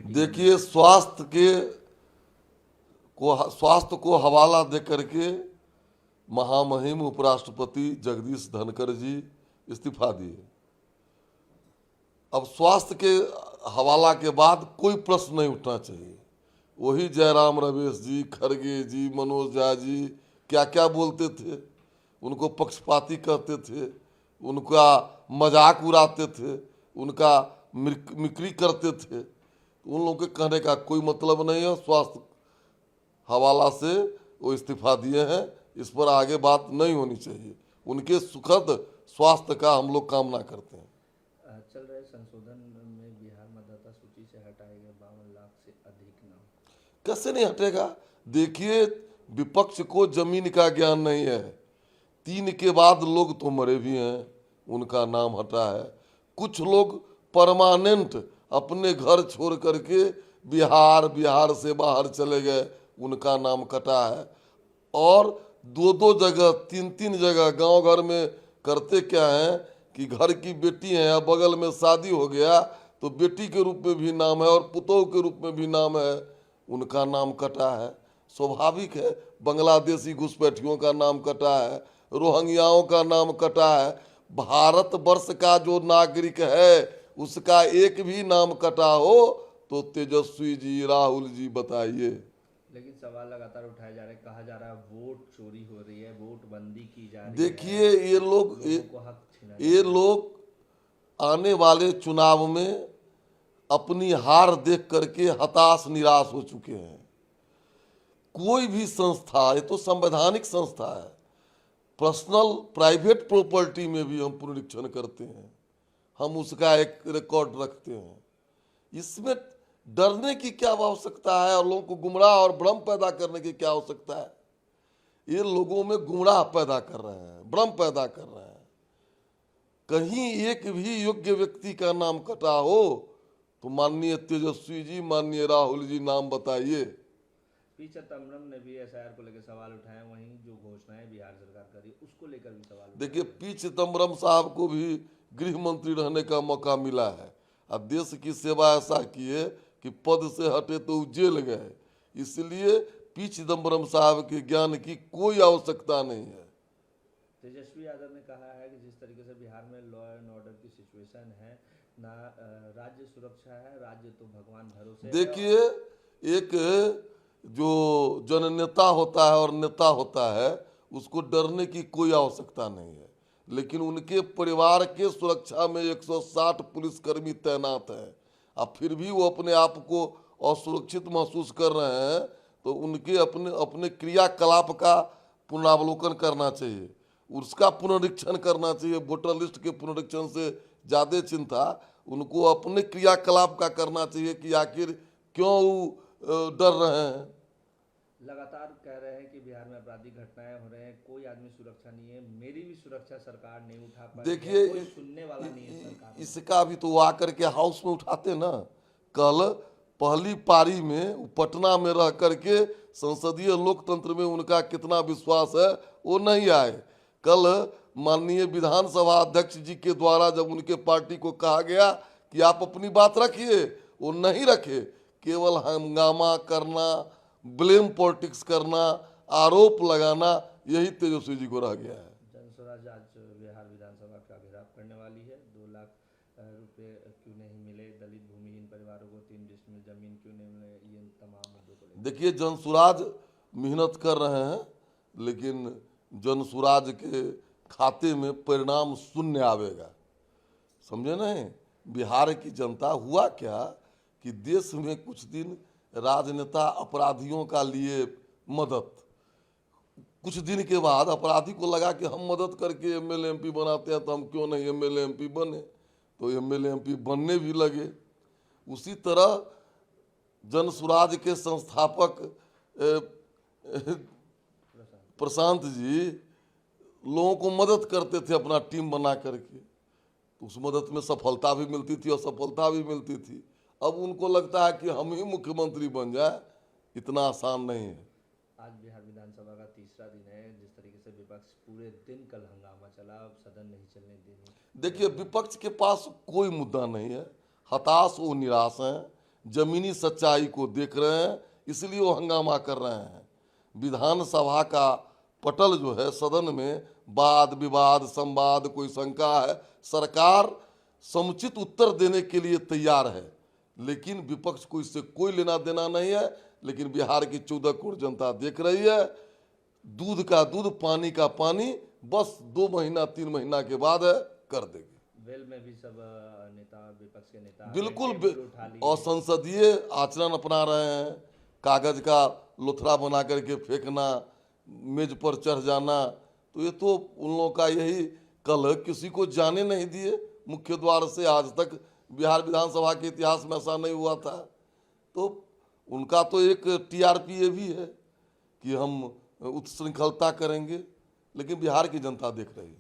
देखिए, स्वास्थ्य को हवाला दे करके महामहिम उपराष्ट्रपति जगदीश धनखड़ जी इस्तीफा दिए। अब स्वास्थ्य के हवाला के बाद कोई प्रश्न नहीं उठना चाहिए। वही जयराम रमेश जी, खड़गे जी, मनोज झा जी क्या क्या बोलते थे, उनको पक्षपाती कहते थे, उनका मजाक उड़ाते थे, उनका मिक्री करते थे। उन लोगों के कहने का कोई मतलब नहीं है। स्वास्थ्य हवाला से वो इस्तीफा दिए हैं, इस पर आगे बात नहीं होनी चाहिए। उनके सुखद स्वास्थ्य का हम लोग कामना करते हैं। चल रहे संशोधन में बिहार मतदाता सूची से हटाए गए 52 लाख से अधिक नाम। कैसे नहीं हटेगा? देखिए, विपक्ष को जमीन का ज्ञान नहीं है। 3 के बाद लोग तो मरे भी हैं, उनका नाम हटा है। कुछ लोग परमानेंट अपने घर छोड़ करके बिहार से बाहर चले गए, उनका नाम कटा है। और 2 जगह 3 जगह गांव घर में करते क्या है कि घर की बेटी है या बगल में शादी हो गया तो बेटी के रूप में भी नाम है और पुतोह के रूप में भी नाम है, उनका नाम कटा है। स्वाभाविक है। बांग्लादेशी घुसपैठियों का नाम कटा है, रोहिंग्याओं का नाम कटा है। भारत वर्ष का जो नागरिक है उसका एक भी नाम कटा हो तो तेजस्वी जी, राहुल जी बताइए। लेकिन सवाल लगातार उठाए जा रहे हैं, कहा जा रहा है वोट चोरी हो रही है, वोट बंदी की जा रही है, देखिए, लोगों को हक छीना जा ये रहा है। लोग आने वाले चुनाव में अपनी हार देख करके हताश निराश हो चुके हैं। कोई भी संस्था, ये तो संवैधानिक संस्था है, पर्सनल प्राइवेट प्रॉपर्टी में भी हम पुनरीक्षण करते हैं, हम उसका एक रिकॉर्ड रखते हैं। इसमें डरने की क्या आवश्यकता है और लोगों को गुमराह और भ्रम पैदा करने की क्या आवश्यकता है? ये लोगों में गुमराह पैदा कर रहे हैं, भ्रम पैदा कर रहे हैं। कहीं एक भी योग्य व्यक्ति का नाम कटा हो तो माननीय तेजस्वी जी, माननीय राहुल जी नाम बताइए। पी चिदम्बरम ने भी एसआईआर को लेकर सवाल उठाए, वहीं जो घोषणाएं बिहार सरकार कर रही है उसको लेकर भी सवाल उठाए। देखिए, पी चिदम्बरम साहब को भी गृह मंत्री रहने का मौका मिला है। अब देश की सेवा ऐसा किए कि पद से हटे तो जेल गए, इसलिए पी चिदम्बरम साहब के ज्ञान की कोई आवश्यकता नहीं है। तेजस्वी यादव ने कहा है कि जिस तरीके से बिहार में लॉ एंड ऑर्डर की सिचुएशन है ना, राज्य सुरक्षा है, राज्य तो भगवान भरोसे है। देखिए, एक जो जननेता होता है और नेता होता है उसको डरने की कोई आवश्यकता नहीं है, लेकिन उनके परिवार के सुरक्षा में 160 पुलिसकर्मी तैनात हैं। अब फिर भी वो अपने आप को असुरक्षित महसूस कर रहे हैं तो उनके अपने अपने क्रियाकलाप का पुनरावलोकन करना चाहिए, उसका पुनरीक्षण करना चाहिए। वोटर लिस्ट के पुनरीक्षण से ज़्यादा चिंता उनको अपने क्रियाकलाप का करना चाहिए कि आखिर क्यों वो डर रहे हैं। लगातार कह रहे हैं कि बिहार में आपराधिक घटनाएं हो रहे हैं, कोई आदमी सुरक्षा नहीं है, मेरी भी सुरक्षा सरकार नहीं उठा पाई है, देखिए, कोई सुनने वाला नहीं है सरकार में। इसका भी तो वो आकर के हाउस में उठाते ना। कल पहली पारी में पटना में रह करके संसदीय लोकतंत्र में उनका कितना विश्वास है वो नहीं आए। कल माननीय विधानसभा अध्यक्ष जी के द्वारा जब उनके पार्टी को कहा गया कि आप अपनी बात रखिए, वो नहीं रखे। केवल हंगामा करना, ब्लेम पॉलिटिक्स करना, आरोप लगाना, यही तेजस्वी जी को रह गया है। जनस्वराज आज बिहार विधानसभा का घेराव करने वाली है। 2 लाख रुपए क्यों नहीं मिले, दलित भूमिहीन परिवारों को 3 डिसमिल जमीन क्यों नहीं मिले, ये तमाम मुद्दों को लेकर। देखिए, जनसुराज मेहनत कर रहे हैं लेकिन जनसुराज के खाते में परिणाम शून्य आवेगा, समझे नहीं? बिहार की जनता, हुआ क्या कि देश में कुछ दिन राजनेता अपराधियों का लिए मदद, कुछ दिन के बाद अपराधी को लगा कि हम मदद करके एमएलए एमपी बनाते हैं तो हम क्यों नहीं एमएलए एमपी बने, तो एमएलए एमपी बनने भी लगे। उसी तरह जनसुराज के संस्थापक प्रशांत जी लोगों को मदद करते थे अपना टीम बना करके, तो उस मदद में सफलता भी मिलती थी और असफलता भी मिलती थी। अब उनको लगता है कि हम ही मुख्यमंत्री बन जाए, इतना आसान नहीं है। आज बिहार विधानसभा का तीसरा दिन है, जिस तरीके से विपक्ष पूरे दिन कल हंगामा चला, अब सदन नहीं चलने देंगे। देखिए, विपक्ष के पास कोई मुद्दा नहीं है, हताश वो निराश हैं। जमीनी सच्चाई को देख रहे हैं, इसलिए वो हंगामा कर रहे हैं। विधानसभा का पटल जो है, सदन में वाद विवाद संवाद, कोई शंका है, सरकार समुचित उत्तर देने के लिए तैयार है, लेकिन विपक्ष को इससे कोई लेना देना नहीं है। लेकिन बिहार की 14 करोड़ जनता देख रही है, दूध का दूध पानी का पानी, बस 2 महीना 3 महीना के बाद है कर देगी। वेल में भी सब नेता, विपक्ष के नेता बिल्कुल उठा लिए। और संसदीय आचरण अपना रहे हैं, कागज का लोथड़ा बना करके फेंकना, मेज पर चढ़ जाना, तो ये तो उन लोगों का यही कल है, किसी को जाने नहीं दिए मुख्य द्वार से। आज तक बिहार विधानसभा के इतिहास में ऐसा नहीं हुआ था। तो उनका तो एक TRP ये भी है कि हम उत्श्रृंखलता करेंगे, लेकिन बिहार की जनता देख रही है।